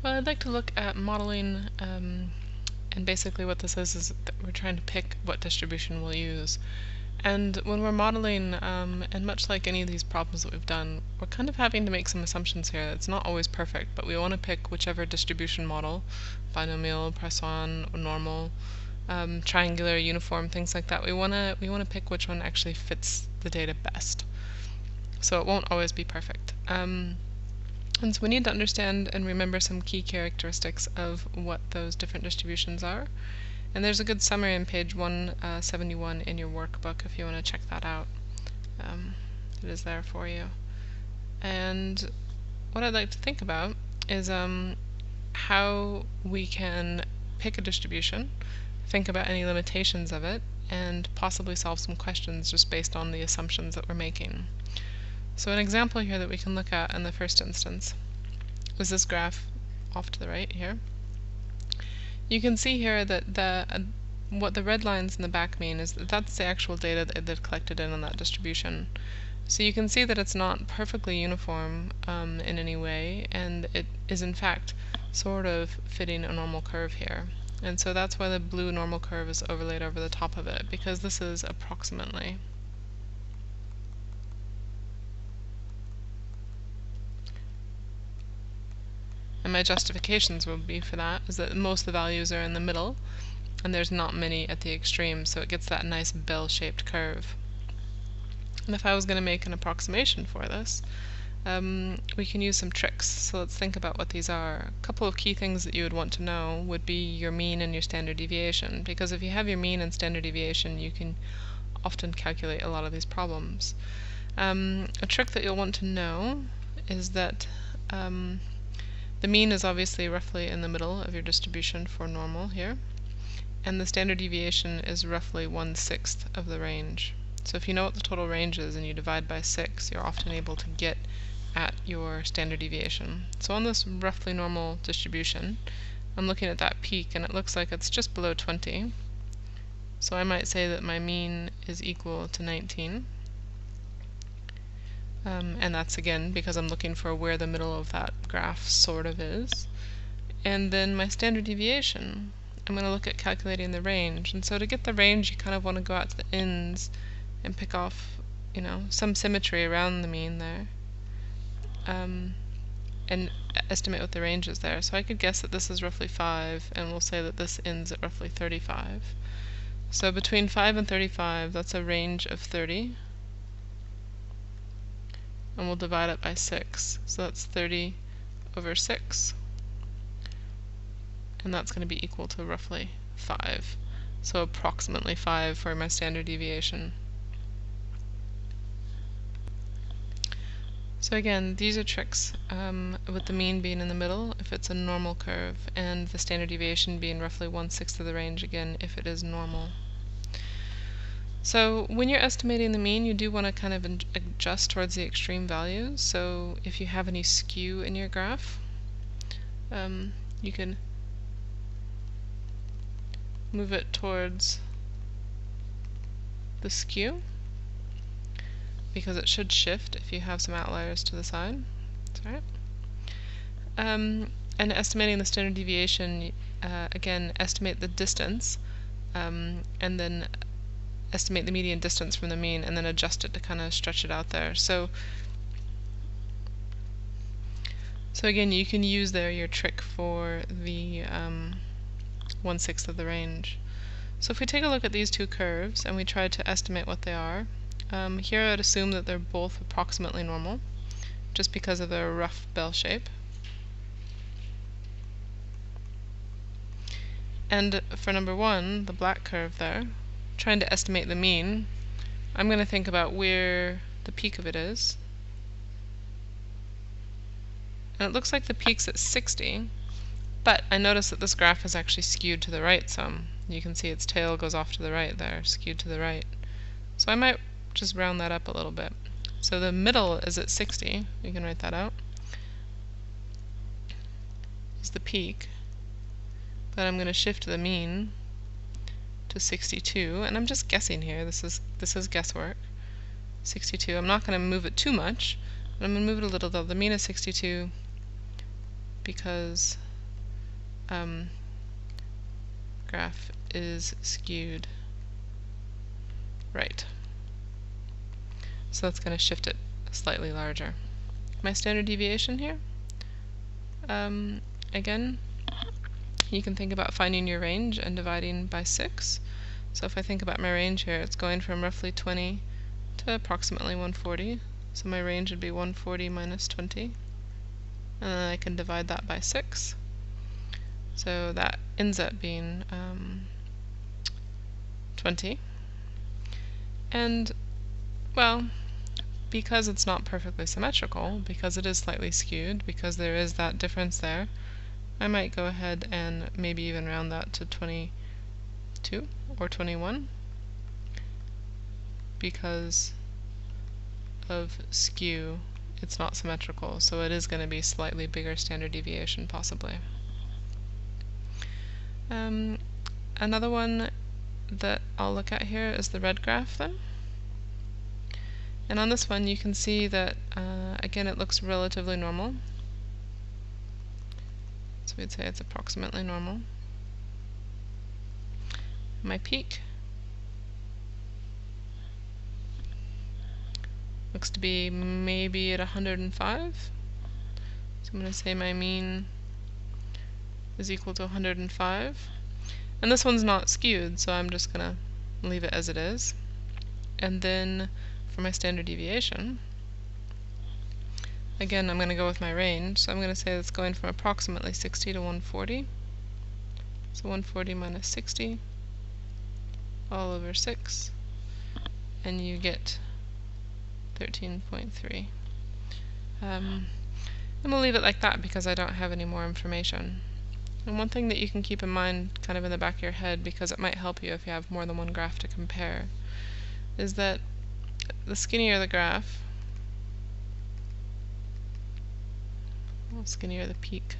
Well, I'd like to look at modeling, and basically what this is that we're trying to pick what distribution we'll use. And when we're modeling, and much like any of these problems that we've done, we're kind of having to make some assumptions here. It's not always perfect, but we want to pick whichever distribution model, binomial, Poisson, normal, triangular, uniform, things like that. We want to pick which one actually fits the data best. So it won't always be perfect. And so we need to understand and remember some key characteristics of what those different distributions are. And there's a good summary on page 171 in your workbook if you want to check that out. It is there for you. And what I'd like to think about is how we can pick a distribution, think about any limitations of it, and possibly solve some questions just based on the assumptions that we're making. So an example here that we can look at in the first instance is this graph off to the right here. You can see here that what the red lines in the back mean is that that's the actual data that they've collected in on that distribution. So you can see that it's not perfectly uniform in any way, and it is in fact sort of fitting a normal curve here. And so that's why the blue normal curve is overlaid over the top of it, because this is approximately. And my justifications will be for that is that most of the values are in the middle and there's not many at the extremes, so it gets that nice bell-shaped curve. And if I was going to make an approximation for this, we can use some tricks. So let's think about what these are. A couple of key things that you would want to know would be your mean and your standard deviation, because if you have your mean and standard deviation, you can often calculate a lot of these problems. A trick that you'll want to know is that the mean is obviously roughly in the middle of your distribution for normal here, and the standard deviation is roughly 1/6 of the range. So if you know what the total range is and you divide by 6, you're often able to get at your standard deviation. So on this roughly normal distribution, I'm looking at that peak and it looks like it's just below 20. So I might say that my mean is equal to 19. And that's again because I'm looking for where the middle of that graph sort of is. And then my standard deviation, I'm going to look at calculating the range. And so to get the range, you kind of want to go out to the ends and pick off, some symmetry around the mean there, and estimate what the range is there. So I could guess that this is roughly 5, and we'll say that this ends at roughly 35. So between 5 and 35, that's a range of 30. And we'll divide it by 6. So that's 30 over 6. And that's going to be equal to roughly 5. So approximately 5 for my standard deviation. So again, these are tricks with the mean being in the middle if it's a normal curve, and the standard deviation being roughly 1/6 of the range again if it is normal. So when you're estimating the mean, you do want to kind of adjust towards the extreme values. So if you have any skew in your graph, you can move it towards the skew, because it should shift if you have some outliers to the side. That's right. And estimating the standard deviation, again, estimate the distance, and then estimate the median distance from the mean, and then adjust it to kind of stretch it out there. So again, you can use there your trick for the 1/6 of the range. So if we take a look at these two curves and we try to estimate what they are, here I would assume that they're both approximately normal, just because of their rough bell shape. And for number 1, the black curve there, trying to estimate the mean, I'm going to think about where the peak of it is. And it looks like the peak's at 60, but I notice that this graph is actually skewed to the right some. You can see its tail goes off to the right there, skewed to the right. So I might just round that up a little bit. So the middle is at 60, you can write that out, is the peak, but I'm going to shift the mean to 62, and I'm just guessing here, this is guesswork. 62, I'm not going to move it too much, but I'm going to move it a little though. The mean is 62 because graph is skewed right. So that's going to shift it slightly larger. My standard deviation here, again, you can think about finding your range and dividing by 6. So if I think about my range here, it's going from roughly 20 to approximately 140. So my range would be 140 minus 20. And then I can divide that by 6. So that ends up being 20. And, well, because it's not perfectly symmetrical, because it is slightly skewed, because there is that difference there, I might go ahead and maybe even round that to 22 or 21 because of skew. It's not symmetrical, so it is going to be slightly bigger standard deviation possibly. Another one that I'll look at here is the red graph then. And on this one you can see that again it looks relatively normal. So we'd say it's approximately normal. My peak looks to be maybe at 105. So I'm going to say my mean is equal to 105. And this one's not skewed, so I'm just going to leave it as it is. And then for my standard deviation, again I'm going to go with my range, so I'm going to say it's going from approximately 60 to 140. So 140 minus 60 all over 6, and you get 13.3. And we'll leave it like that because I don't have any more information. And one thing that you can keep in mind kind of in the back of your head, because it might help you if you have more than one graph to compare, is that the skinnier the graph, the skinnier the peak,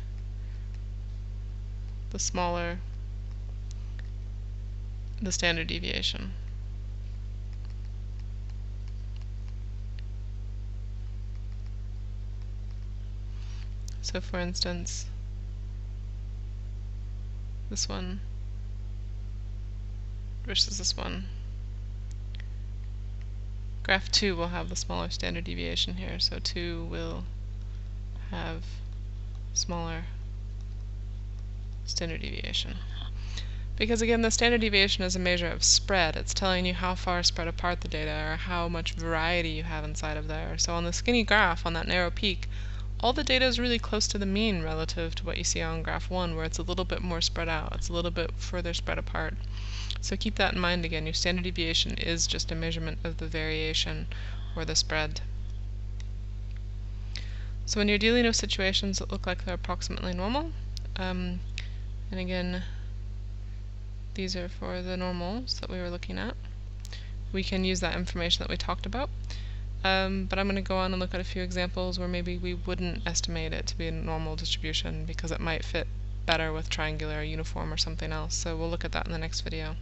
the smaller the standard deviation. So for instance, this one versus this one. Graph 2 will have the smaller standard deviation here, so 2 will have smaller standard deviation. Because again, the standard deviation is a measure of spread. It's telling you how far spread apart the data or how much variety you have inside of there. So on the skinny graph, on that narrow peak, all the data is really close to the mean relative to what you see on graph 1, where it's a little bit more spread out. It's a little bit further spread apart. So keep that in mind again. Your standard deviation is just a measurement of the variation or the spread. So when you're dealing with situations that look like they're approximately normal, and again, these are for the normals that we were looking at, we can use that information that we talked about. But I'm going to go on and look at a few examples where maybe we wouldn't estimate it to be a normal distribution because it might fit better with triangular or uniform or something else. So we'll look at that in the next video.